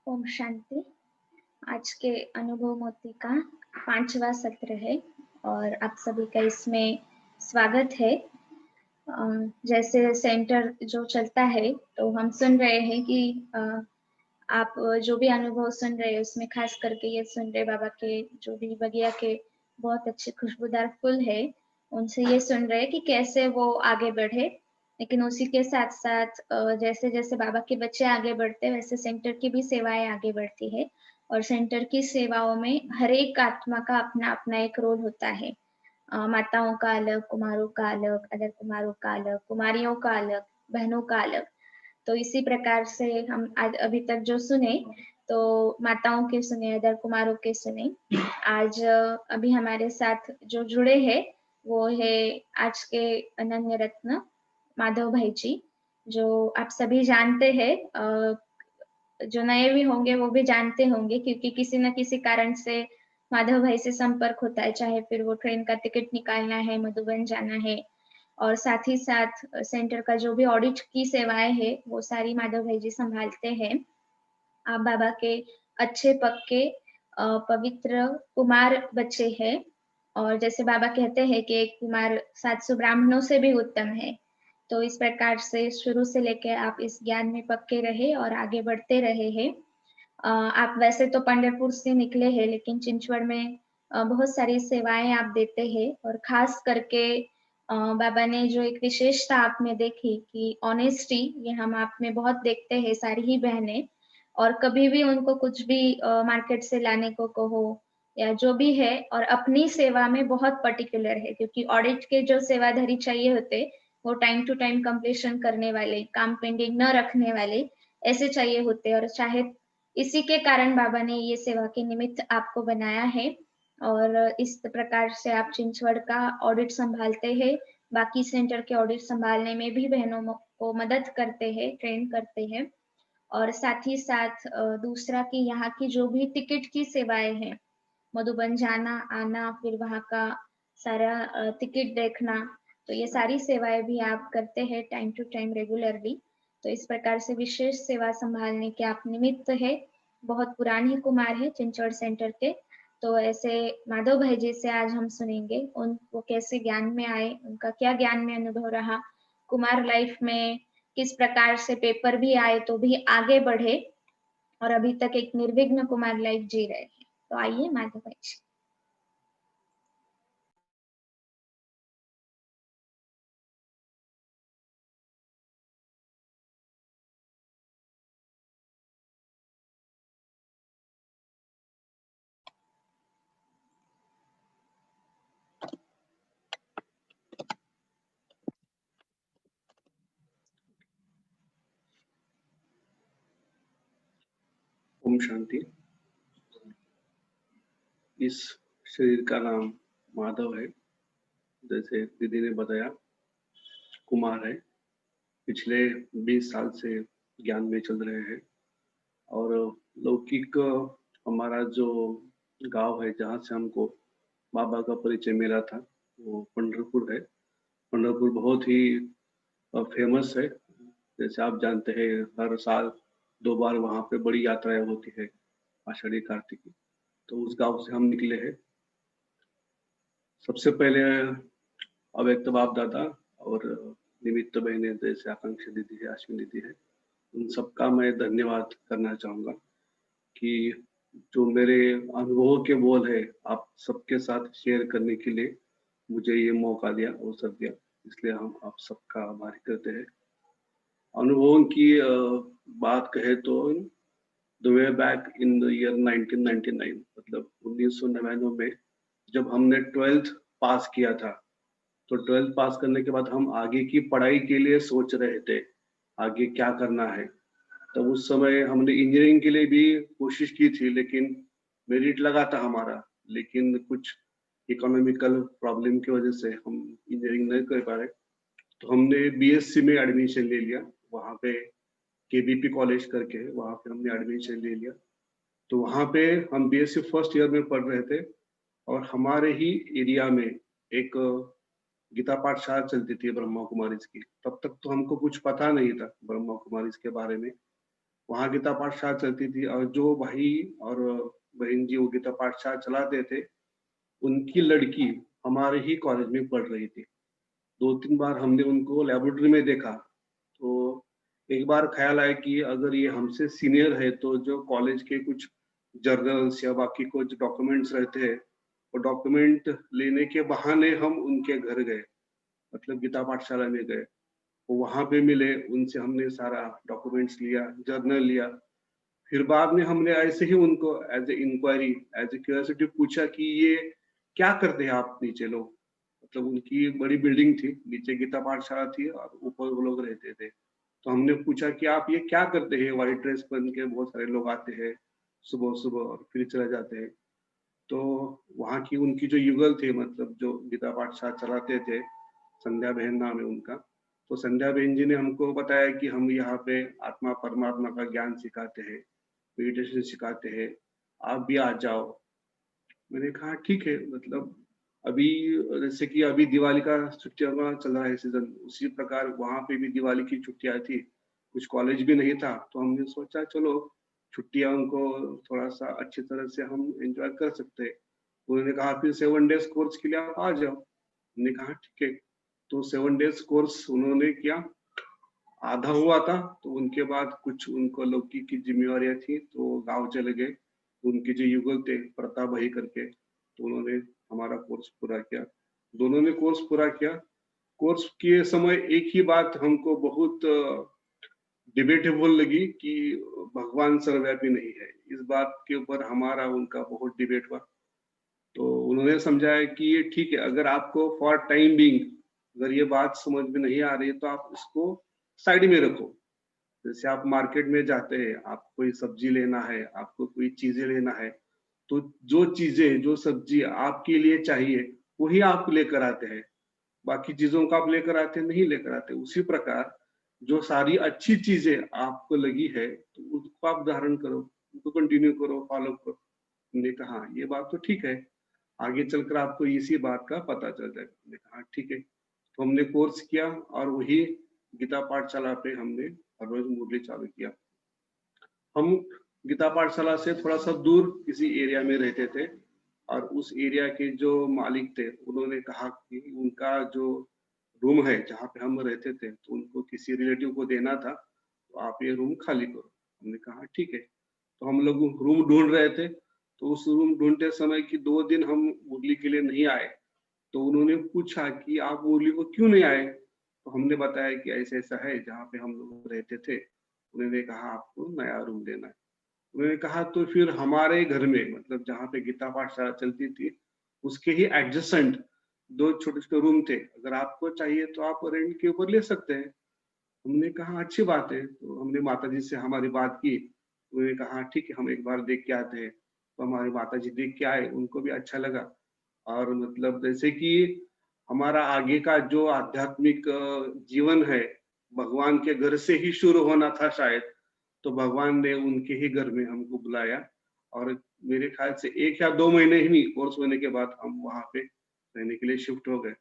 ओम शांति। आज के अनुभव मोती का 5वां सत्र है और आप सभी का इसमें स्वागत है। जैसे सेंटर जो चलता है तो हम सुन रहे हैं कि आप जो भी अनुभव सुन रहे हैं उसमें खास करके ये सुन रहे बाबा के जो भी बगिया के बहुत अच्छे खुशबूदार फूल है, उनसे ये सुन रहे हैं कि कैसे वो आगे बढ़े। लेकिन उसी के साथ-साथ जैसे-जैसे बाबा के बच्चे आगे बढ़ते हैं वैसे सेंटर की भी सेवाएँ आगे बढ़ती है और सेंटर की सेवाओं में हर एक आत्मा का अपना-अपना एक रोल होता है। माताओं का अलग, कुमारों का अलग, अदर कुमारों का अलग, कुमारियों का अलग, बहनों का अलग। तो इसी प्रकार से हम आज अभी तक जो सुने, तो माताओं के सुने, अदर कुमारों के सुने। आज अभी हमारे साथ जो जुड़े हैं, वो है आज के अनन्य रत्न माधव भाई जी, जो आप सभी जानते हैं। जो नए भी होंगे वो भी जानते होंगे क्योंकि किसी न किसी कारण से माधव भाई से संपर्क होता है, चाहे फिर वो ट्रेन का टिकट निकालना है, मधुबन जाना है और साथ ही साथ सेंटर का जो भी ऑडिट की सेवाएँ हैं, वो सारी माधव भाई जी सँभालते हैं। आप बाबा के अच्छे पक्के पवित्र कुमार बच्चे हैं और जैसे बाबा कहते हैं कि एक कुमार 700 ब्राह्मणों से भी उत्तम है। तो इस प्रकार से शुरू से लेके आप इस ज्ञान में पक्के रहे और आगे बढ़ते रहे हैं। आप वैसे तो पंढरपुर से निकले हैं लेकिन चिंचवड़ में बहुत सारी सेवाएँ आप देते हैं और ख़ास करके बाबा ने जो एक विशेषता आप में देखी कि ऑनेस्टी, ये हम आप में बहुत देखते हैं सारी ही बहनें। और कभी भी उनको कुछ भी मार्केट से लाने को कहो या जो भी है और अपनी सेवा में बहुत पर्टिकुलर है क्योंकि ऑडिट के जो सेवाधारी चाहिए होते, वो टाइम टू टाइम कंप्लीशन करने वाले, काम पेंडिंग न रखने वाले, ऐसे चाहिए होते और चाहे इसी के कारण बाबा ने ये सेवा के निमित्त आपको बनाया है और इस प्रकार से आप चिंचवड़ का ऑडिट सँभालते हैं, बाकी सेंटर के ऑडिट सँभालने में भी बहनों को मदद करते हैं, ट्रेन करते हैं। और साथ ही साथ दूसरा कि यहाँ की जो भी टिकट की सेवाएँ हैं, मधुबन जाना, आना, फिर वहाँ का सारा टिकट देखना, तो ये सारी सेवाएँ भी आप करते हैं टाइम टू टाइम रेगुलरली। तो इस प्रकार से विशेष सेवा सँभालने के आप निमित्त है, बहुत पुराने कुमार हैं चिंचवड़ सेंटर के। तो ऐसे माधव भाई जी से आज हम सुनेंगे, वो कैसे ज्ञान में आए, उनका क्या ज्ञान में अनुभव रहा, कुमार लाइफ में किस प्रकार से पेपर भी आए तो भी आगे बढ़े और अभी तक एक निर्विघ्न कुमार लाइफ जी रहे हैं। तो आइए माधव भाई जी। ओम शांति। इस शरीर का नाम माधव है, जैसे दीदी ने बताया, कुमार है। पिछले 20 साल से ज्ञान में चल रहे हैं और लौकिक हमारा जो गांव है जहाँ से हमको बाबा का परिचय मिला था वो पंढरपुर है। पंढरपुर बहुत ही फेमस है, जैसे आप जानते हैं हर साल 2 बार वहाँ पे बड़ी यात्राएं होती है आषाढ़ी कार्तिक की। तो उस गांव से हम निकले हैं। सबसे पहले अव्यक्त बाप दादा और निमित्त बहने जैसे आकांक्षा दीदी है, अश्विनी दीदी है, उन सबका मैं धन्यवाद करना चाहूंगा कि जो मेरे अनुभवों के बोल है आप सबके साथ शेयर करने के लिए मुझे ये मौका दिया, अवसर दिया, इसलिए हम आप सबका आभार करते हैं। अनुभवों की बात कहे तो the way back in the year 1999, मतलब 1999 में जब हमने 12th पास किया था, तो 12th पास करने के बाद हम आगे की पढ़ाई के लिए सोच रहे थे आगे क्या करना है। तो उस समय हमने इंजीनियरिंग के लिए भी कोशिश की थी, लेकिन मेरिट लगा था हमारा, लेकिन कुछ इकोनॉमिकल प्रॉब्लम की वजह से हम इंजीनियरिंग नहीं कर पा रहे। तो हमने बीएससी में एडमिशन ले लिया, वहाँ पे केबीपी कॉलेज करके है, वहाँ पे हमने एडमिशन ले लिया। तो वहाँ पे हम बीएससी फर्स्ट ईयर में पढ़ रहे थे और हमारे ही एरिया में एक गीता पाठशाला चलती थी ब्रह्मा कुमारीज की। तब तक तो हमको कुछ पता नहीं था ब्रह्मा कुमारीज के बारे में। वहाँ गीता पाठशाला चलती थी, और जो भाई और बहन जी वो गीता पाठशाला चलाते थे, उनकी लड़की हमारे ही कॉलेज में पढ़ रही थी। 2-3 बार हमने उनको लैबोरेटरी में देखा, तो एक बार ख़्याल आया कि अगर ये हमसे सीनियर है, तो जो कॉलेज के कुछ जर्नल्स या बाकी कुछ डॉक्यूमेंट्स रहते हैं, वो डॉक्यूमेंट लेने के बहाने हम उनके घर गए, मतलब गीता पाठशाला में गए। वो वहाँ पे मिले, उनसे हमने सारा डॉक्यूमेंट्स लिया, जर्नल लिया। फिर बाद में हमने ऐसे ही उनको as a inquiry, as a curiosity पूछा कि ये क्या करते हैं आप नीचे लोग? मतलब उनकी एक बड़ी बिल्डिंग थी, नीचे गीता पाठशाला थी और ऊपर वो लोग रहते थे। तो हमने पूछा कि आप ये क्या करते हैं? व्हाइट ड्रेस पहन के बहुत सारे लोग आते हैं, सुबह-सुबह और फिर चले जाते हैं। तो वहाँ की उनकी जो युगल थे, मतलब जो गीता पाठशाला चलाते थे, संध्या बहन नाम है उनका। तो संध्या बहन जी ने हमको बताया कि हम यहाँ पे आत्मा परमात्मा का ज्ञान सिखाते हैं, मेडिटेशन सिखाते हैं, आप भी आ जाओ। मैंने कहा ठीक है, मतलब अभी जैसे कि अभी दिवाली का छुट्टियों का चल रहा है सीजन, उसी प्रकार वहाँ पे भी दिवाली की छुट्टियाँ थी, कुछ कॉलेज भी नहीं था, तो हमने सोचा चलो छुट्टियाँ उनको थोड़ा-सा अच्छी तरह से हम एन्जॉय कर सकते हैं। उन्होंने कहा फिर 7 डेज़ कोर्स के लिए आप आ जाओ। हमने कहा ठीक है, तो 7 डेज़ कोर्स उन्होंने किया। आधा हुआ था, तो उनके बाद कुछ उनको लौकी की ज़िम्मेवारियाँ थी, तो गाँव चले गए। उनके जो युगल थे, प्रताप भाई करके, तो उन्होंने हमारा कोर्स पूरा किया। दोनों ने कोर्स पूरा किया। कोर्स किए समय एक ही बात हमको बहुत डिबेटेबल लगी कि भगवान सर्वव्यापी नहीं है। इस बात के ऊपर हमारा उनका बहुत डिबेट हुआ। तो उन्होंने समझाया कि ये ठीक है, अगर आपको फॉर टाइम बीइंग अगर ये बात समझ में नहीं आ रही है, तो आप इसको साइड में रखो। जैसे आप मार्केट में जाते हैं, आपको कोई सब्जी लेना है, आपको कोई चीजें लेना है, तो जो चीजें, जो सब्जी आपके लिए चाहिए, वही आप लेकर आते हैं। बाकी चीजों को आप लेकर आते नहीं लेकर आते। उसी प्रकार जो सारी अच्छी चीजें आपको लगी है, तो उसको आप धारण करो, उसको कंटिन्यू करो, फॉलो करो। हमने कहा हाँ, ये बात तो ठीक है, आगे चलकर आपको इसी बात का पता चल जाएगा। हमने कहा ठीक है, तो हमने कोर्स किया और वही गीता पाठशाला पे हमने हर रोज मुरली चालू किया। हम गीता पाठशाला से थोड़ा सा दूर किसी एरिया में रहते थे, और उस एरिया के जो मालिक थे, उन्होंने कहा कि उनका जो रूम है जहाँ पे हम रहते थे, तो उनको किसी रिलेटिव को देना था, तो आप ये रूम खाली करो। हमने कहा ठीक है, तो हम लोग रूम ढूंढ रहे थे। तो उस रूम ढूंढते समय कि 2 दिन हम मुरली के लिए नहीं आए, तो उन्होंने पूछा कि आप मुरली को क्यों नहीं आए? तो हमने बताया कि ऐसा ऐसा है, जहाँ पे हम लोग रहते थे। उन्होंने कहा आपको नया रूम लेना है। उन्होंने कहा तो फिर हमारे घर में, मतलब जहाँ पे गीता पाठशाला चलती थी, उसके ही एडजेसेंट 2 छोटे-छोटे रूम थे। अगर आपको चाहिए तो आप रेंट के ऊपर ले सकते हैं। हमने कहा अच्छी बात है। तो हमने माताजी से हमारी बात की। उन्होंने कहा ठीक है, हम एक बार देख के आते हैं। तो हमारी माताजी देख के आए, उनको भी अच्छा लगा। और मतलब जैसे कि हमारा आगे का जो आध्यात्मिक जीवन है, भगवान के घर से ही शुरू होना था शायद। तो भगवान ने उनके ही घर में हमको बुलाया, और मेरे ख्याल से 1 या 2 महीने ही कोर्स होने के बाद हम वहाँ पे रहने के लिए शिफ्ट हो गए।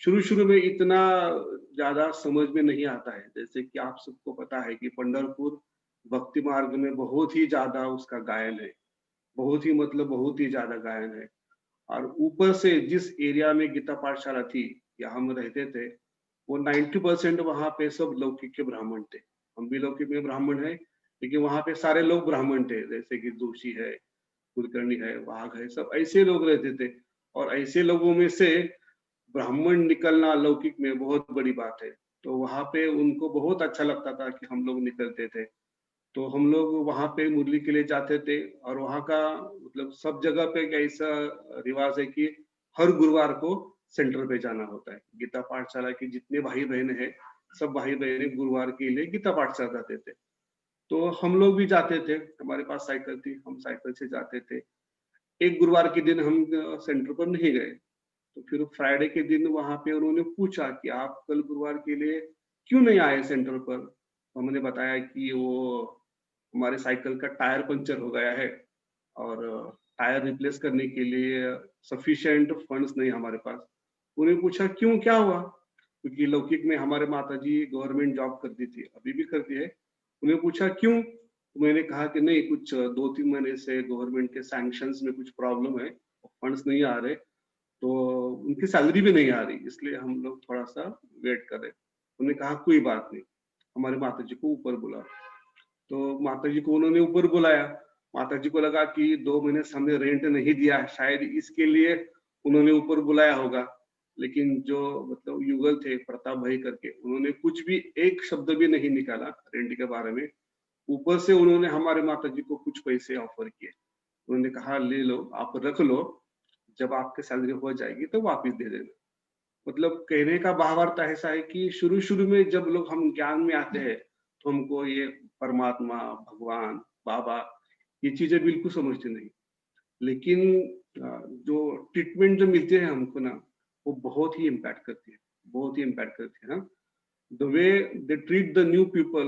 शुरू-शुरू में इतना ज़्यादा समझ में नहीं आता है। जैसे कि आप सबको पता है कि पंढरपुर भक्ति मार्ग में बहुत ही ज़्यादा उसका गायन है। बहुत ही, मतलब बहुत ही ज़्यादा गायन है। और ऊपर से जिस एरिया में गीता पाठशाला थी या हम रहते थे, वो 90% वहाँ पे सब लौकिक के ब्राह्मण थे। हम भी लौकिक में ब्राह्मण हैं, लेकिन वहाँ पे सारे लोग ब्राह्मण थे, जैसे कि जोशी है, कुलकर्णी है, वाघ है, सब ऐसे लोग रहते थे। और ऐसे लोगों में से ब्राह्मण निकलना लौकिक में बहुत बड़ी बात है। तो वहाँ पे उनको बहुत अच्छा लगता था कि हम लोग निकलते थे। तो हम लोग वहाँ पे मुरली के लिए जाते थे, और वहाँ का मतलब सब जगह पे एक ऐसा रिवाज है कि हर गुरुवार को सेंटर पे जाना होता है। गीता पाठशाला के जितने भाई बहन हैं, सब भाई बहनें गुरुवार के लिए गीता पाठशाला जाते थे। तो हम लोग भी जाते थे, हमारे पास साइकिल थी, हम साइकिल से जाते थे। एक गुरुवार के दिन हम सेंटर पर नहीं गए, तो फिर फ्राइडे के दिन वहाँ पे उन्होंने पूछा कि आप कल गुरुवार के लिए क्यों नहीं आए सेंटर पर? तो हमने बताया कि वो हमारे साइकिल का टायर पंक्चर हो गया है, और टायर रिप्लेस करने के लिए सफिशिएंट फंड्स नहीं हमारे पास। उन्होंने पूछा क्यों, क्या हुआ? क्योंकि लौकिक में हमारे माताजी गवर्नमेंट जॉब करती थी, अभी भी करती है। उन्होंने पूछा क्यों? तो मैंने कहा कि नहीं, कुछ 2-3 महीने से गवर्नमेंट के सैंक्शंस में कुछ प्रॉब्लम है, फंड्स नहीं आ रहे, तो उनकी सैलरी भी नहीं आ रही, इसलिए हम लोग थोड़ा सा वेट कर रहे। उन्होंने कहा कोई बात नहीं, हमारे माता जी को ऊपर बुलाओ। तो माता जी को उन्होंने ऊपर बुलाया। माता जी को लगा कि 2 महीने से हमने रेंट नहीं दिया, शायद इसके लिए उन्होंने ऊपर बुलाया होगा। लेकिन जो मतलब युगल थे, प्रताप भाई करके, उन्होंने कुछ भी एक शब्द भी नहीं निकाला रेंट के बारे में। ऊपर से उन्होंने हमारे माता जी को कुछ पैसे ऑफर किए। उन्होंने कहा ले लो, आप रख लो, जब आपकी सैलरी हो जाएगी तो वापस दे देना। मतलब कहने का भावार्थ ऐसा है कि शुरू-शुरू में जब लोग हम ज्ञान में आते हैं, तो हमको ये परमात्मा, भगवान, बाबा, ये चीज़ें बिल्कुल समझते नहीं। लेकिन जो ट्रीटमेंट जो मिलती है हमको ना, वो बहुत ही इम्पैक्ट करती है, बहुत ही इम्पैक्ट करती है ना। The way they treat the new people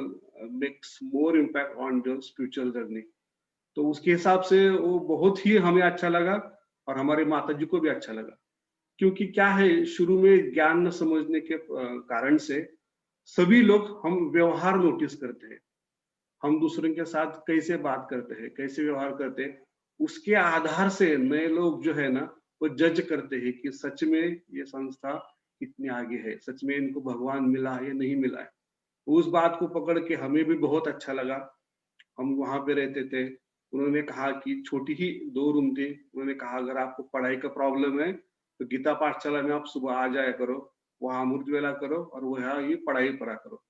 makes more impact on your spiritual journey. तो उसके हिसाब से वो बहुत ही हमें अच्छा लगा और हमारे माता जी को भी अच्छा लगा। क्योंकि क्या है, शुरू में ज्ञान न समझने के कारण से सभी लोग हम व्यवहार नोटिस करते हैं। हम दूसरों के साथ कैसे बात करते हैं, कैसे व्यवहार करते हैं, उसके आधार से नए लोग जो है ना, वो जज करते हैं कि सच में ये संस्था कितनी आगे है, सच में इनको भगवान मिला है या नहीं मिला है। उस बात को पकड़ के हमें भी बहुत अच्छा लगा। हम वहाँ पे रहते थे। उन्होंने कहा कि छोटी ही 2 रूम थी। उन्होंने कहा अगर आपको पढ़ाई का प्रॉब्लम है, तो गीता पाठशाला में आप सुबह आ जाया करो, वहाँ अमृत वेला करो और वहाँ ये पढ़ाई पढ़ा करो।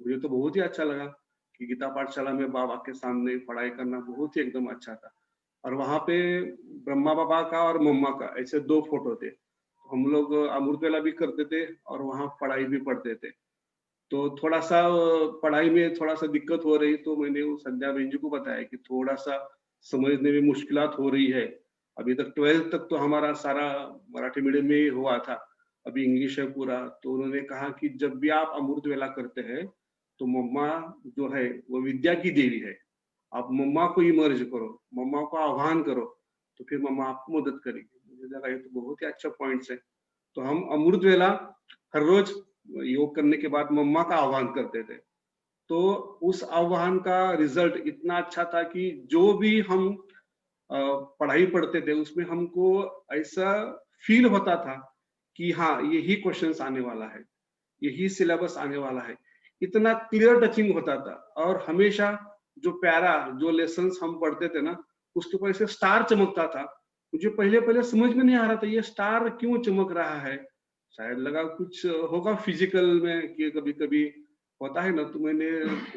मुझे तो बहुत ही अच्छा लगा कि गीता पाठशाला में बाबा के सामने पढ़ाई करना बहुत ही एकदम अच्छा था। और वहाँ पे ब्रह्मा बाबा का और मम्मा का ऐसे 2 फोटो थे। हम लोग अमृत वेला भी करते थे और वहाँ पढ़ाई भी पढ़ते थे। तो थोड़ा-सा पढ़ाई में थोड़ा-सा दिक्कत हो रही, तो मैंने वो संध्या बहन जी को बताया कि थोड़ा-सा समझने में मुश्किलात हो रही है। अभी तक 12th तक तो हमारा सारा मराठी मीडियम में ही हुआ था। अभी इंग्लिश है पूरा। तो उन्होंने कहा कि जब भी आप अमृत वेला करते हैं, तो मम्मा जो है वो विद्या की देवी है। आप मम्मा को इमर्ज करो, मम्मा को आह्वान करो, तो फिर मम्मा आपको मदद करेगी। मुझे लगा ये तो बहुत ही अच्छा पॉइंट्स है। तो हम अमृत वेला हर रोज योग करने के बाद मम्मा का आह्वान करते थे। तो उस आह्वान का रिजल्ट इतना अच्छा था कि जो भी हम पढ़ाई पढ़ते थे उसमें हमको ऐसा फील होता था कि हाँ, यही क्वेश्चंस आने वाला है, यही सिलेबस आने वाला है। इतना क्लियर टचिंग होता था और हमेशा जो प्यारा जो लेसन्स हम पढ़ते थे ना, उसके ऊपर ऐसे स्टार चमकता था। मुझे पहले-पहले समझ में नहीं आ रहा था ये स्टार क्यों चमक रहा है? शायद लगा कुछ होगा फिजिकल में कि कभी-कभी होता है ना, तो मैंने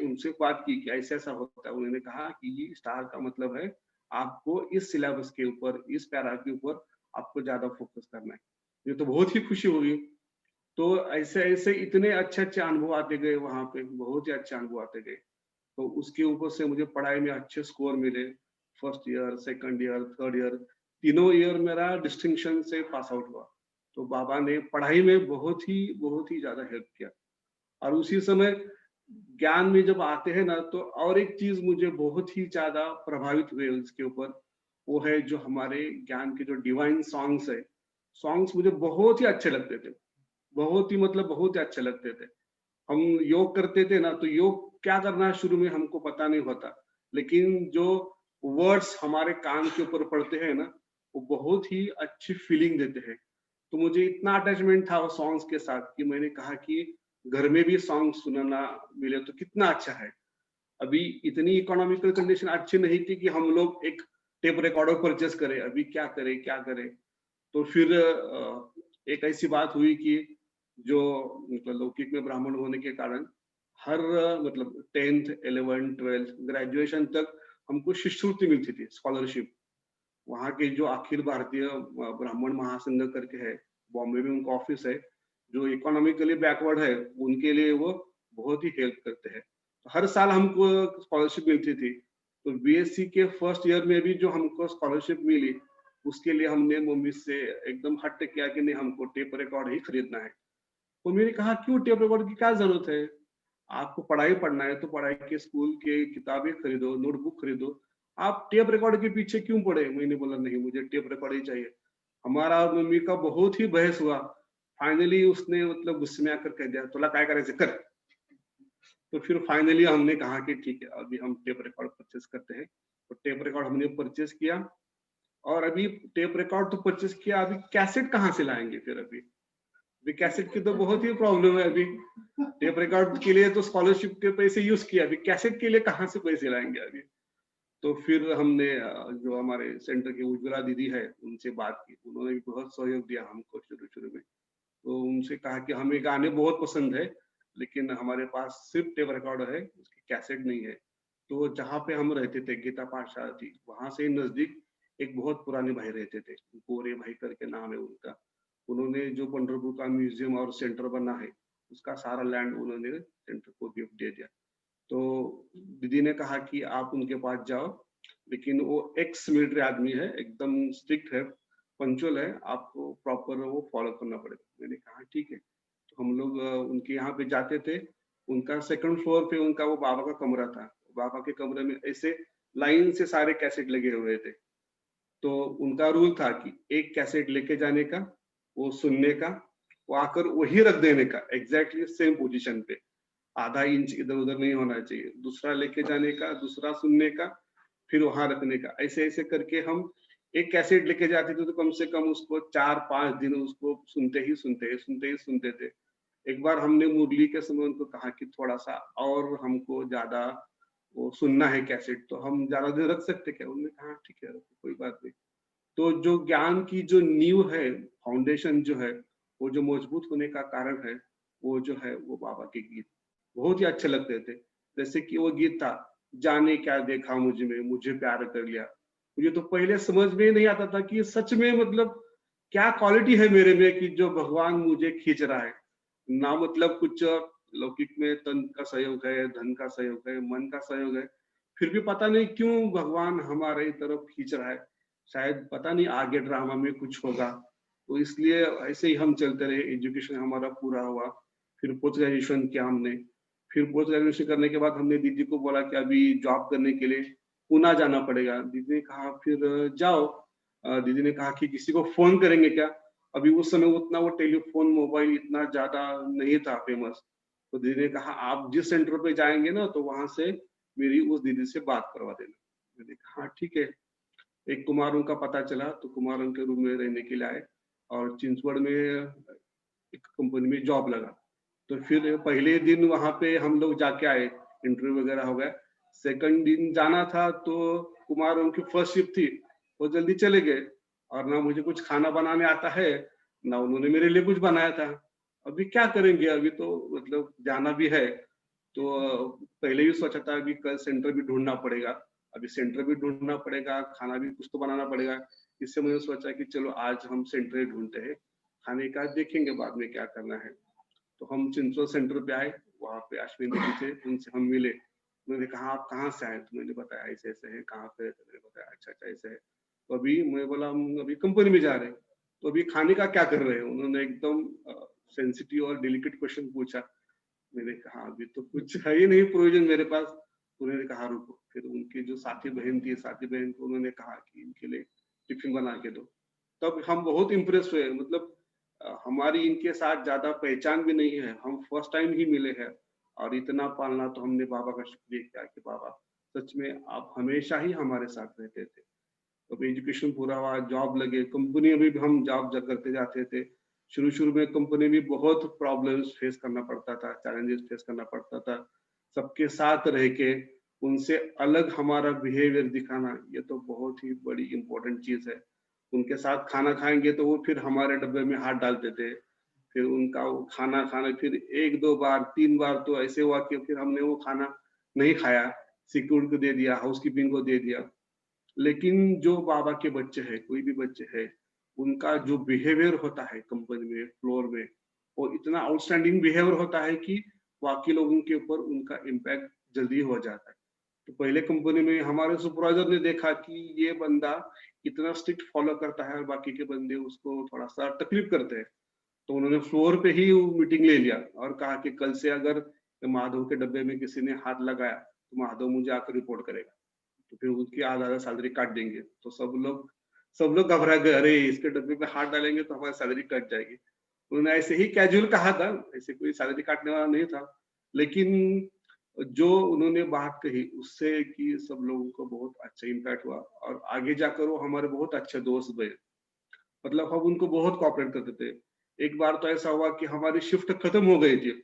उनसे बात की कि ऐसा-ऐसा होता है। उन्होंने कहा कि ये स्टार का मतलब है आपको इस सिलेबस के ऊपर, इस पैरा के ऊपर आपको ज़्यादा फोकस करना है। ये तो बहुत ही खुशी हुई। तो ऐसे-ऐसे इतने अच्छे-अच्छे अनुभव आते गए वहाँ पे, बहुत ही अच्छे अनुभव आते गए। तो उसके ऊपर से मुझे पढ़ाई में अच्छे स्कोर मिले। First year, second year, third year, तीनों ईयर मेरा डिस्टिंक्शन से पास आउट हुआ। तो बाबा ने पढ़ाई में बहुत ही ज़्यादा हेल्प किया। और उसी समय ज्ञान में जब आते हैं ना, तो और एक चीज़ मुझे बहुत ही ज़्यादा प्रभावित हुए उसके ऊपर, वो है जो हमारे ज्ञान के जो डिवाइन सॉन्ग्स है, सॉन्ग्स मुझे बहुत ही अच्छे लगते थे। बहुत ही मतलब बहुत ही अच्छे लगते थे। हम योग करते थे ना, तो योग क्या करना है शुरू में हमको पता नहीं होता, लेकिन जो वर्ड्स हमारे कान के ऊपर पड़ते हैं ना, वो बहुत ही अच्छी फीलिंग देते हैं। तो मुझे इतना अटैचमेंट था वो सॉन्ग्स के साथ कि मैंने कहा कि घर में भी सॉन्ग सुनना मिले तो कितना अच्छा है। अभी इतनी इकोनॉमिकल कंडीशन अच्छी नहीं थी कि हम लोग एक टेप रिकॉर्डर परचेज करें। अभी क्या करें, क्या करें? तो फिर एक ऐसी बात हुई कि जो मतलब लौकिक में ब्राह्मण होने के कारण हर मतलब 10th 11th 12th ग्रेजुएशन तक हमको शिष्यवृत्ति मिलती थी, स्कॉलरशिप। वहाँ के जो अखिल भारतीय ब्राह्मण महासंघ करके है, बॉम्बे में उनका ऑफिस है, जो इकोनॉमिकली बैकवर्ड है उनके लिए वो बहुत ही हेल्प करते हैं। तो हर साल हमको स्कॉलरशिप मिलती थी। तो बीएससी के फर्स्ट ईयर में भी जो हमको स्कॉलरशिप मिली, उसके लिए हमने मम्मी से एकदम हट किया कि नहीं, हमको टेप रिकॉर्ड ही खरीदना है। तो मैंने कहा क्यों, टेप रिकॉर्ड की क्या जरूरत है? आपको पढ़ाई पढ़ना है तो पढ़ाई के स्कूल के किताबें खरीदो, नोटबुक खरीदो। आप टेप रिकॉर्ड के पीछे क्यों पड़े? मैंने बोला नहीं, मुझे टेप रिकॉर्ड ही चाहिए। हमारा और मम्मी का बहुत ही बहस हुआ। फाइनली उसने मतलब गुस्से में आकर कह दिया, तुला काय करायचं कर। तो फिर फाइनली हमने कहा कि ठीक है, अभी हम टेप रिकॉर्ड परचेस करते हैं। तो टेप रिकॉर्ड हमने परचेस किया, और अभी टेप रिकॉर्ड तो परचेस किया, अभी कैसेट कहाँ से लाएंगे फिर? अभी कैसेट की तो बहुत ही प्रॉब्लम है। अभी टेप रिकॉर्ड के लिए तो स्कॉलरशिप के पैसे यूज किया, अभी कैसेट के लिए कहाँ से पैसे लाएंगे अभी? तो फिर हमने जो हमारे सेंटर की उज्ज्वला दीदी है उनसे बात की, उन्होंने भी बहुत सहयोग दिया हमको शुरू में। तो उनसे कहा कि हमें गाने बहुत पसंद है, लेकिन हमारे पास सिर्फ टेप रिकॉर्डर है, उसकी कैसेट नहीं है। तो जहाँ पे हम रहते थे, गीता पाठशाला थी, वहां से नजदीक एक बहुत पुराने भाई रहते थे, गोरे भाई करके नाम है उनका। उन्होंने जो पंढरपुर का म्यूजियम और सेंटर बना है, उसका सारा लैंड उन्होंने सेंटर को गिफ्ट दे दिया। तो दीदी ने कहा कि आप उनके पास जाओ, लेकिन वो एक्स मिलिट्री आदमी है, एकदम स्ट्रिक्ट है, पंचुअल है, आपको प्रॉपर वो फॉलो करना पड़ेगा। मैंने कहा ठीक है। तो हम लोग उनके यहाँ पे जाते थे। उनका सेकंड फ्लोर पे उनका वो बाबा का कमरा था। बाबा के कमरे में ऐसे लाइन से सारे कैसेट लगे हुए थे। तो उनका रूल था कि एक कैसेट लेके जाने का, वो सुनने का, वो आकर वही रख देने का, एग्जैक्टली सेम पोजीशन पे, आधा इंच इधर उधर नहीं होना चाहिए। दूसरा लेके जाने का, दूसरा सुनने का, फिर वहां रखने का। ऐसे ऐसे करके हम एक कैसेट लेके जाते थे, तो कम से कम उसको 4-5 दिन उसको सुनते थे। एक बार हमने मुरली के समय उनको कहा कि थोड़ा सा और हमको ज्यादा वो सुनना है कैसेट, तो हम ज्यादा दिन रख सकते क्या? उन्होंने कहा ठीक है, कोई बात नहीं। तो जो ज्ञान की जो नींव है, फाउंडेशन जो है, वो जो मजबूत होने का कारण है, वो जो है वो बाबा के गीत बहुत ही अच्छे लगते थे। जैसे कि वो गीत था, जाने क्या देखा मुझ में, मुझे प्यार कर लिया। मुझे तो पहले समझ में नहीं आता था कि सच में मतलब क्या क्वालिटी है मेरे में कि जो भगवान मुझे खींच रहा है। ना मतलब कुछ लौकिक में तन का सहयोग है, धन का सहयोग है, मन का सहयोग है, फिर भी पता नहीं क्यों भगवान हमारे तरफ खींच रहा है। शायद पता नहीं आगे ड्रामा में कुछ होगा, तो इसलिए ऐसे ही हम चलते रहे। एजुकेशन हमारा पूरा हुआ, फिर पोस्ट ग्रेजुएशन किया हमने। फिर पोस्ट ग्रेजुएशन करने के बाद हमने दीदी को बोला कि अभी जॉब करने के लिए पुणे जाना पड़ेगा। दीदी ने कहा फिर जाओ। दीदी ने कहा कि किसी को फोन करेंगे क्या? अभी उस समय उतना वो टेलीफोन मोबाइल इतना ज्यादा नहीं था फेमस। तो दीदी ने कहा आप जिस सेंटर पे जाएंगे ना, तो वहां से मेरी उस दीदी से बात करवा देना। मैंने कहा हाँ ठीक है। एक कुमारों का पता चला, तो कुमारों के रूम में रहने के लिए आए, और चिंचवड़ में एक कंपनी में जॉब लगा। तो फिर पहले दिन वहां पे हम लोग जाके आए, इंटरव्यू वगैरह हो गया। सेकंड दिन जाना था, तो कुमारों की फर्स्ट शिफ्ट थी, वो जल्दी चले गए, और ना मुझे कुछ खाना बनाने आता है, ना उन्होंने मेरे लिए कुछ बनाया था। अभी क्या करेंगे? अभी तो मतलब जाना भी है, तो पहले ही सोचा था अभी कल सेंटर भी ढूंढना पड़ेगा। अभी सेंटर भी ढूंढना पड़ेगा, खाना भी कुछ तो बनाना पड़ेगा। इससे मैंने सोचा कि चलो आज हम सेंटर ही ढूंढते हैं, खाने का देखेंगे बाद में क्या करना है। तो हम चिंचवड सेंटर पे आए, वहाँ पे अश्विन दीदी थे, उनसे हम मिले। मैंने कहा आप कहाँ से आए? तो मैंने बताया ऐसे ऐसे है। कहाँ पे? तो मैंने बताया अच्छा अच्छा ऐसे है। तो अभी मैं बोला हम अभी कंपनी में जा रहे हैं, तो अभी खाने का क्या कर रहे हैं? उन्होंने एकदम सेंसिटिव और डेलिकेट क्वेश्चन पूछा। मैंने कहा अभी तो कुछ है ही नहीं प्रोविजन मेरे पास। उन्होंने कहा रुको। फिर उनकी जो साथी बहन थी, साथी बहन को उन्होंने कहा कि इनके लिए टिफिन बना के दो। तब हम बहुत इम्प्रेस हुए। मतलब हमारी इनके साथ ज्यादा पहचान भी नहीं है, हम फर्स्ट टाइम ही मिले हैं, और इतना पालना। तो हमने बाबा का शुक्रिया किया कि बाबा सच में आप हमेशा ही हमारे साथ रहते थे। तो एजुकेशन पूरा हुआ, जॉब लगे, कंपनी में भी हम जॉब करते जाते थे। शुरू शुरू में कंपनी में बहुत प्रॉब्लम्स फेस करना पड़ता था, चैलेंजेस फेस करना पड़ता था। सबके साथ रह के उनसे अलग हमारा बिहेवियर दिखाना, ये तो बहुत ही बड़ी इंपॉर्टेंट चीज है। उनके साथ खाना खाएंगे तो वो फिर हमारे डब्बे में हाथ डालते थे। फिर उनका वो खाना खाना, फिर 1-2 बार 3 बार तो ऐसे हुआ कि फिर हमने वो खाना नहीं खाया, सिक्योरिटी को दे दिया, हाउसकीपिंग को दे दिया। लेकिन जो बाबा के बच्चे हैं, कोई भी बच्चे हैं, उनका जो बिहेवियर होता है कंपनी में, फ्लोर में, वो इतना आउटस्टैंडिंग बिहेवियर होता है कि बाकी लोगों के ऊपर उनका इम्पैक्ट जल्दी हो जाता है। तो पहले कंपनी में हमारे सुपरवाइजर ने देखा कि ये बंदा इतना स्ट्रिक्ट फॉलो करता है और बाकी के बंदे उसको थोड़ा सा तकलीफ करते हैं। तो उन्होंने फ्लोर पे ही मीटिंग ले लिया और कहा कि कल से अगर माधव के डब्बे में किसी ने हाथ लगाया, तो माधव मुझे आकर रिपोर्ट करेगा। तो फिर उसकी आधा सैलरी काट देंगे। तो सब लोग घबरा गए, अरे इसके डब्बे में हाथ डालेंगे तो हमारी सैलरी कट जाएगी। उन्होंने ऐसे ही कैजुअल कहा था, ऐसे कोई सैलरी काटने वाला नहीं था। लेकिन जो उन्होंने बात कही उससे कि सब लोगों को बहुत अच्छा इम्पैक्ट हुआ और आगे जाकर वो हमारे बहुत अच्छे दोस्त बने। मतलब हम उनको बहुत कोऑपरेट करते थे। एक बार तो ऐसा हुआ कि हमारी शिफ्ट खत्म हो गई थी,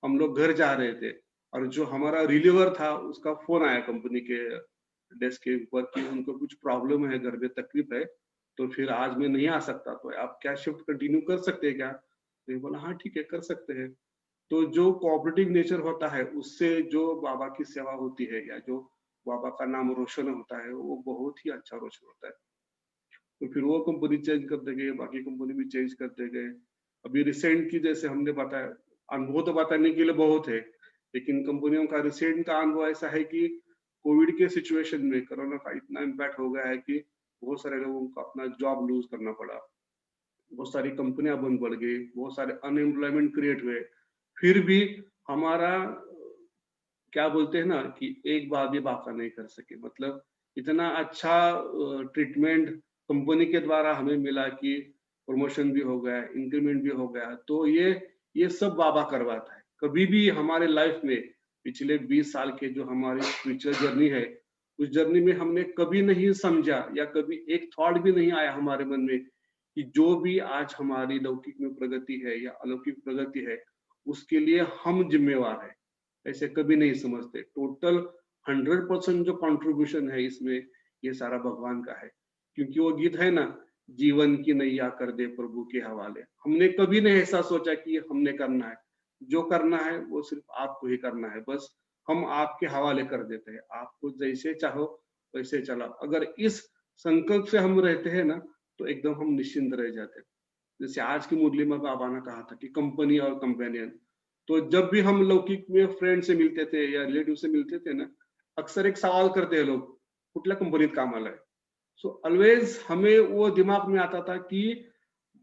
हम लोग घर जा रहे थे और जो हमारा रिलीवर था उसका फोन आया कंपनी के डेस्क के ऊपर कि उनको कुछ प्रॉब्लम है, घर में तकलीफ है, तो फिर आज मैं नहीं आ सकता, तो आप क्या शिफ्ट कंटिन्यू कर सकते हैं क्या? तो ये बोला हाँ ठीक है, कर सकते हैं। तो जो कोऑपरेटिव नेचर होता है उससे जो बाबा की सेवा होती है या जो बाबा का नाम रोशन होता है वो बहुत ही अच्छा रोशन होता है। तो फिर वो कंपनी चेंज करते गए, बाकी कंपनी भी चेंज करते गए। अभी रिसेंट की जैसे हमने बताया, अनुभव तो बताने के लिए बहुत है, लेकिन कंपनियों का रिसेंट का अनुभव ऐसा है कि कोविड के सिचुएशन में कोरोना का इतना इम्पैक्ट हो गया है कि बहुत सारे लोगों को अपना जॉब लूज करना पड़ा, बहुत सारी कंपनियां बंद पड़ गई, बहुत सारे अनएम्प्लॉयमेंट क्रिएट हुए। फिर भी हमारा क्या बोलते हैं ना कि एक बार भी बाका नहीं कर सके, मतलब इतना अच्छा ट्रीटमेंट कंपनी के द्वारा हमें मिला कि प्रमोशन भी हो गया, इंक्रीमेंट भी हो गया। तो ये सब बाबा करवाता है। कभी भी हमारे लाइफ में पिछले 20 साल के जो हमारी स्पिरिचुअल जर्नी है, उस जर्नी में हमने कभी नहीं समझा या कभी एक थॉट भी नहीं आया हमारे मन में कि जो भी आज हमारी लौकिक में प्रगति है या अलौकिक प्रगति है, उसके लिए हम जिम्मेवार है। ऐसे कभी नहीं समझते। टोटल 100% जो कंट्रीब्यूशन है इसमें, ये सारा भगवान का है। क्योंकि वो गीत है ना, जीवन की नैया कर दे प्रभु के हवाले। हमने कभी नहीं ऐसा सोचा कि हमने करना है। जो करना है वो सिर्फ आपको ही करना है, बस हम आपके हवाले कर देते हैं। आपको जैसे चाहो वैसे चलाओ। अगर इस संकल्प से हम रहते हैं ना, तो एकदम हम निश्चिंत रह जाते हैं। जैसे आज की मुरली में बाबा ने कहा था कि कंपनी और कंपेनियन, तो जब भी हम लौकिक में फ्रेंड से मिलते थे या रिलेटिव से मिलते थे ना, अक्सर एक सवाल करते हैं लोग, कुठल्या कंपनीत कामाला आहे? सो ऑलवेज हमें वो दिमाग में आता था कि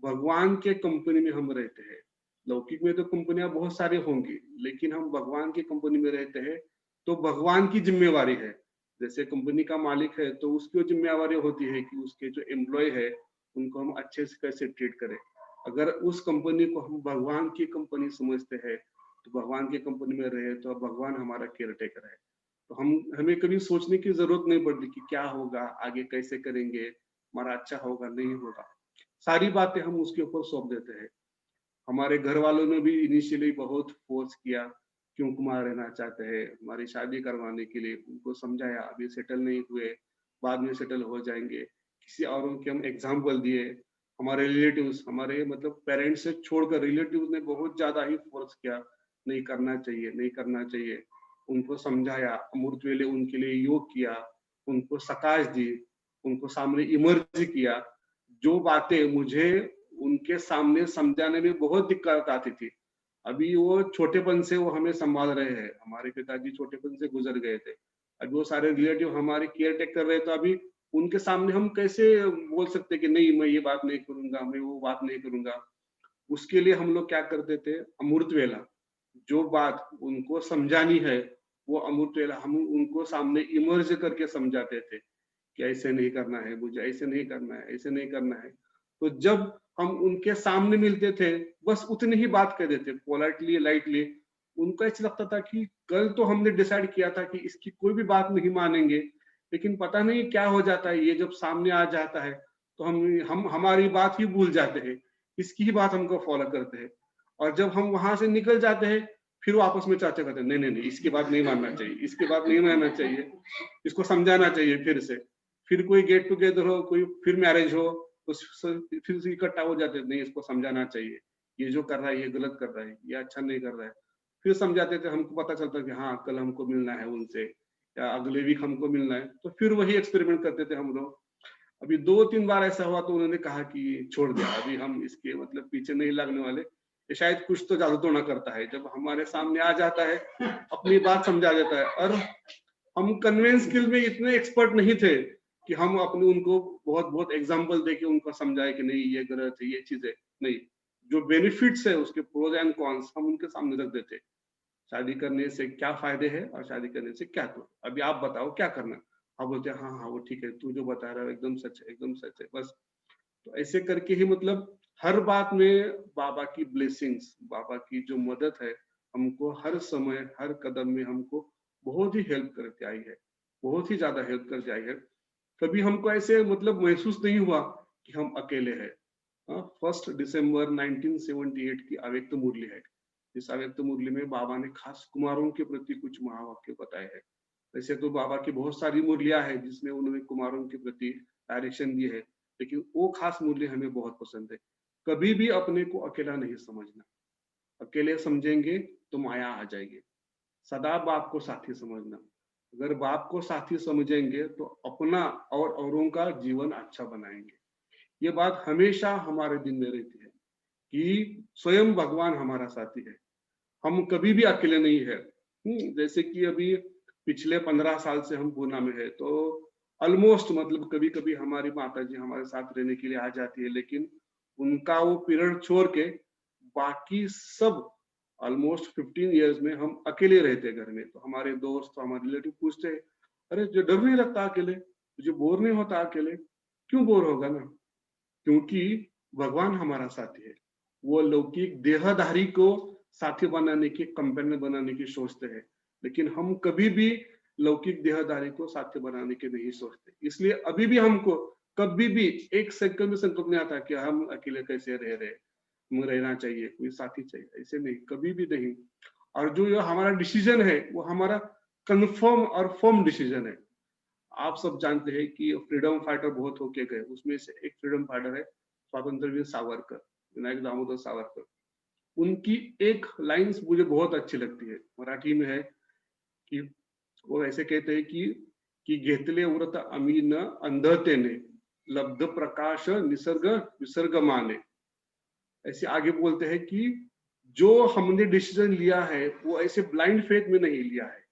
भगवान के कंपनी में हम रहते हैं। लौकिक में तो कंपनियां बहुत सारी होंगी, लेकिन हम भगवान की कंपनी में रहते हैं, तो भगवान की जिम्मेवारी है। जैसे कंपनी का मालिक है तो उसकी जिम्मेवारी होती है कि उसके जो एम्प्लॉय है उनको हम अच्छे से कैसे ट्रीट करें। अगर उस कंपनी को हम भगवान की कंपनी समझते हैं, तो भगवान की कंपनी में रहे तो भगवान हमारा केयर टेकर है। तो हमें कभी सोचने की जरूरत नहीं पड़ती कि क्या होगा आगे, कैसे करेंगे, हमारा अच्छा होगा नहीं होगा। सारी बातें हम उसके ऊपर सौंप देते हैं। हमारे घर वालों ने भी इनिशियली बहुत फोर्स किया, क्यों कुमार रहना चाहते हैं, हमारी शादी करवाने के लिए उनको समझाया, अभी सेटल नहीं हुए, बाद में सेटल हो जाएंगे। किसी औरों के हम एग्जाम्पल दिए। हमारे रिलेटिव्स, हमारे मतलब पेरेंट्स से छोड़कर रिलेटिव्स ने बहुत ज्यादा ही फोर्स किया, नहीं करना चाहिए, नहीं करना चाहिए। उनको समझाया, अमृत वेले उनके लिए योग किया, उनको सकाश दी, उनको सामने इमर्ज किया। जो बातें मुझे उनके सामने समझाने में बहुत दिक्कत आती थी, अभी वो छोटेपन से वो हमें संभाल रहे हैं। हमारे पिताजी छोटेपन से गुजर गए थे, अभी वो सारे रिलेटिव हमारे केयर टेक कर रहे हैं, तो अभी उनके सामने हम कैसे बोल सकते कि नहीं मैं ये बात नहीं करूंगा, मैं वो बात नहीं करूंगा। उसके लिए हम लोग क्या करते थे, अमृत वेला, जो बात उनको समझानी है वो अमृत वेला हम उनको सामने इमर्ज करके समझाते थे कि ऐसे नहीं करना है, मुझे ऐसे नहीं करना है, ऐसे नहीं करना है। तो जब हम उनके सामने मिलते थे, बस उतनी ही बात कह देते, पोलाइटली, लाइटली। उनको ऐसा लगता था कि कल तो हमने डिसाइड किया था कि इसकी कोई भी बात नहीं मानेंगे, लेकिन पता नहीं क्या हो जाता है, ये जब सामने आ जाता है तो हम हमारी बात ही भूल जाते हैं, इसकी ही बात हमको फॉलो करते हैं। और जब हम वहां से निकल जाते हैं, फिर वो आपस में चर्चा करते हैं, नहीं नहीं नहीं, इसकी बात नहीं मानना चाहिए, इसकी बात नहीं मानना चाहिए, इसको समझाना चाहिए फिर से। फिर कोई गेट टुगेदर हो, कोई फिर मैरिज हो, तो फिर से इकट्ठा हो जाते, नहीं इसको समझाना चाहिए, ये जो कर रहा है ये गलत कर रहा है, ये अच्छा नहीं कर रहा है। फिर समझाते थे, हमको पता चलता कि हाँ कल हमको मिलना है उनसे या अगले वीक हमको मिलना है, तो फिर वही एक्सपेरिमेंट करते थे हम लोग। अभी 2-3 बार ऐसा हुआ तो उन्होंने कहा कि छोड़ दिया, अभी हम इसके मतलब पीछे नहीं लगने वाले, ये शायद कुछ तो जादू टोना करता है, जब हमारे सामने आ जाता है अपनी बात समझा देता है। और हम कन्वेंस स्किल में इतने एक्सपर्ट नहीं थे कि हम अपने उनको बहुत बहुत एग्जाम्पल देके उनको समझाए कि नहीं ये गलत है, ये चीज है। नहीं, जो बेनिफिट्स है उसके प्रोज एंड कॉन्स हम उनके सामने रख देते। शादी करने से क्या फायदे हैं और शादी करने से क्या, तो अभी आप बताओ क्या करना। आप बोलते हैं हाँ हाँ वो ठीक है, तू जो बता रहा है एकदम सच है, एकदम सच है, बस। तो ऐसे करके ही मतलब हर बात में बाबा की ब्लेसिंग्स, बाबा की जो मदद है, हमको हर समय हर कदम में हमको बहुत ही हेल्प करते आई है, बहुत ही ज्यादा हेल्प करते आई है। कभी हमको ऐसे मतलब महसूस नहीं हुआ कि हम अकेले हैं। 1 दिसंबर 1978 की अव्यक्त मुरली है। इस अव्यक्त मुरली में बाबा ने खास कुमारों के प्रति कुछ महावाक्य बताए हैं। वैसे तो बाबा की बहुत सारी मुरलियां हैं जिसमें उन्होंने कुमारों के प्रति डायरेक्शन दी है, लेकिन वो खास मुरली हमें बहुत पसंद है। कभी भी अपने को अकेला नहीं समझना, अकेले समझेंगे तो माया आ जाएगी। सदा बाप को साथी समझना, अगर बाप को साथी समझेंगे तो अपना और औरों का जीवन अच्छा बनाएंगे। ये बात हमेशा हमारे दिन में रहती है कि स्वयं भगवान हमारा साथी है, हम कभी भी अकेले नहीं है। जैसे कि अभी पिछले 15 साल से हम पूना में है, तो ऑलमोस्ट मतलब कभी कभी हमारी माता जी हमारे साथ रहने के लिए आ जाती है, लेकिन उनका वो पीरियड छोड़ के बाकी सब ऑलमोस्ट 15 इयर्स में हम अकेले रहते घर में। तो हमारे दोस्त हमारे रिलेटिव पूछते हैं, अरे जो डर नहीं लगता अकेले, तुझे बोर नहीं होता अकेले? क्यों बोर होगा ना, क्योंकि भगवान हमारा साथी है। वो लौकिक देहधारी को साथी बनाने की, कंपेनियन बनाने की सोचते हैं, लेकिन हम कभी भी लौकिक देहधारी को साथी बनाने के नहीं सोचते। इसलिए अभी भी हमको कभी भी एक सेकंड में संकल्प नहीं आता कि हम अकेले कैसे रह रहे, हमें रहना चाहिए, कोई साथी चाहिए, ऐसे नहीं, कभी भी नहीं। और जो ये हमारा डिसीजन है वो हमारा कंफर्म और फर्म डिसीजन है। आप सब जानते हैं कि फ्रीडम फाइटर बहुत होके गए, उसमें से एक फ्रीडम फाइटर है स्वतंत्र वीर सावरकर, विनायक दामोदर सावरकर। उनकी एक लाइन्स मुझे बहुत अच्छी लगती है, मराठी में है कि वो ऐसे कहते हैं कि घेतले व्रत आम्ही न अंधतेने, लब्ध प्रकाश निसर्ग विसर्ग माने। ऐसे आगे बोलते हैं कि जो हमने डिसीजन लिया है वो ऐसे ब्लाइंड फेथ में नहीं लिया है,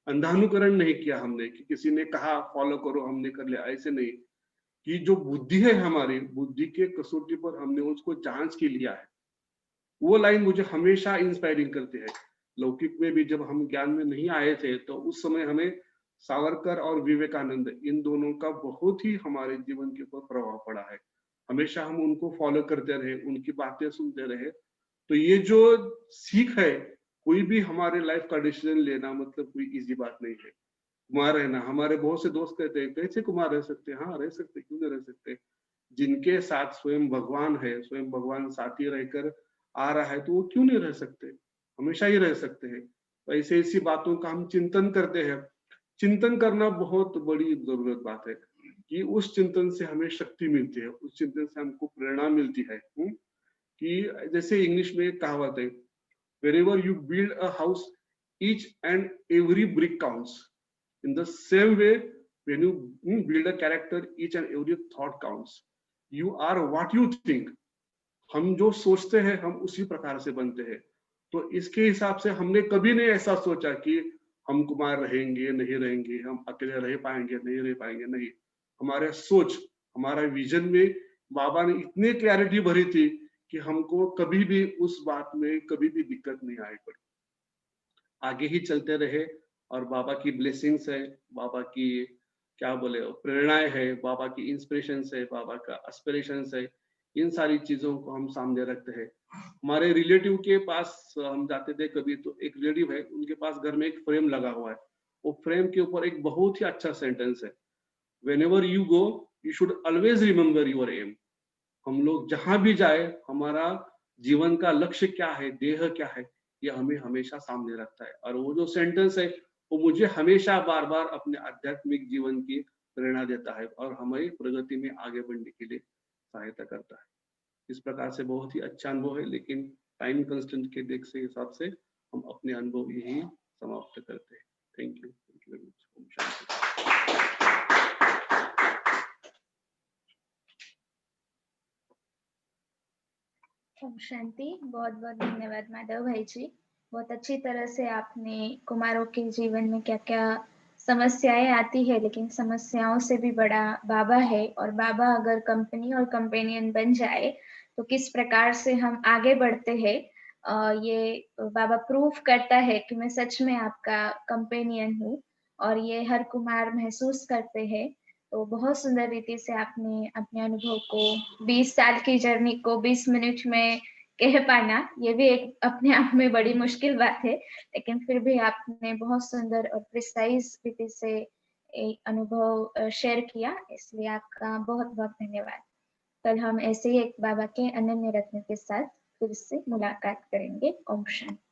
अंधानुकरण नहीं किया हमने कि किसी ने कहा फॉलो करो हमने कर लिया, ऐसे नहीं। कि जो बुद्धि है हमारी, बुद्धि के कसौटी पर हमने उसको जांच के लिया है। वो लाइन मुझे हमेशा इंस्पायरिंग करती है। लौकिक में भी जब हम ज्ञान में नहीं आए थे तो उस समय हमें सावरकर और विवेकानंद, इन दोनों का बहुत ही हमारे जीवन के ऊपर प्रभाव पड़ा है। हमेशा हम उनको फॉलो करते रहे, उनकी बातें सुनते रहे। तो ये जो सीख है, कोई भी हमारे लाइफ का डिसीजन लेना मतलब कोई इजी बात नहीं है। कुमार रहना, हमारे बहुत से दोस्त कहते हैं कैसे कुमार रह सकते हैं? हाँ रह सकते, क्यों नहीं रह सकते? जिनके साथ स्वयं भगवान है, स्वयं भगवान साथी रहकर आ रहा है, तो वो क्यों नहीं रह सकते? हमेशा ही रह सकते हैं। तो ऐसी ऐसी बातों का हम चिंतन करते हैं। चिंतन करना बहुत बड़ी जरूरत बात है कि उस चिंतन से हमें शक्ति मिलती है, उस चिंतन से हमको प्रेरणा मिलती है। कि जैसे इंग्लिश में एक कहावत है, wherever you build a house, each and every brick counts. In the same way, when you build a character, each and every thought counts. You are what you think. हम जो सोचते हैं हम उसी प्रकार से बनते हैं। तो इसके हिसाब से हमने कभी नहीं ऐसा सोचा कि हम कुमार रहेंगे नहीं रहेंगे, हम अकेले रह पाएंगे नहीं रह पाएंगे, नहीं। हमारे सोच, हमारा विजन में बाबा ने इतनी क्लैरिटी भरी थी कि हमको कभी भी उस बात में कभी भी दिक्कत नहीं आई पड़ी। आगे ही चलते रहे और बाबा की ब्लेसिंग्स है, बाबा की क्या बोले प्रेरणाएं है, बाबा की इंस्पिरेशन है, बाबा का एस्पिरेशन है। इन सारी चीजों को हम सामने रखते हैं। हमारे रिलेटिव के पास हम जाते थे कभी, तो एक रिलेटिव है, उनके पास घर में एक फ्रेम लगा हुआ है। वो फ्रेम के ऊपर एक बहुत ही अच्छा सेंटेंस है, whenever you go you should always remember your aim. हम लोग जहां भी जाए, हमारा जीवन का लक्ष्य क्या है, देह क्या है, ये हमें हमेशा सामने रखता है। और वो जो सेंटेंस है वो मुझे हमेशा बार बार अपने आध्यात्मिक जीवन की प्रेरणा देता है और हमें प्रगति में आगे बढ़ने के लिए सहायता करता है। इस प्रकार से बहुत ही अच्छा अनुभव है, लेकिन टाइम कंस्टेंट के देख से हिसाब से हम अपने अनुभव यही समाप्त करते हैं। Thank you very much. ओम शांति। ओम शांति। बहुत बहुत धन्यवाद माधव भाई जी। बहुत अच्छी तरह से आपने कुमारों के जीवन में क्या क्या समस्याएं आती है, लेकिन समस्याओं से भी बड़ा बाबा है, और बाबा अगर कंपनी और कंपेनियन बन जाए तो किस प्रकार से हम आगे बढ़ते हैं। ये बाबा प्रूफ करता है कि मैं सच में आपका कंपेनियन हूँ, और ये हर कुमार महसूस करते हैं। तो बहुत सुंदर रीति से आपने अपने अनुभव को, 20 साल की जर्नी को 20 मिनट में कह पाना, ये भी एक अपने आप में बड़ी मुश्किल बात है, लेकिन फिर भी आपने बहुत सुंदर और प्रिसाइज रीति से एक अनुभव शेयर किया, इसलिए आपका बहुत-बहुत धन्यवाद। कल हम ऐसे ही एक बाबा के अनन्य रत्न के साथ फिर से मुलाकात करेंगे। ओम शांति।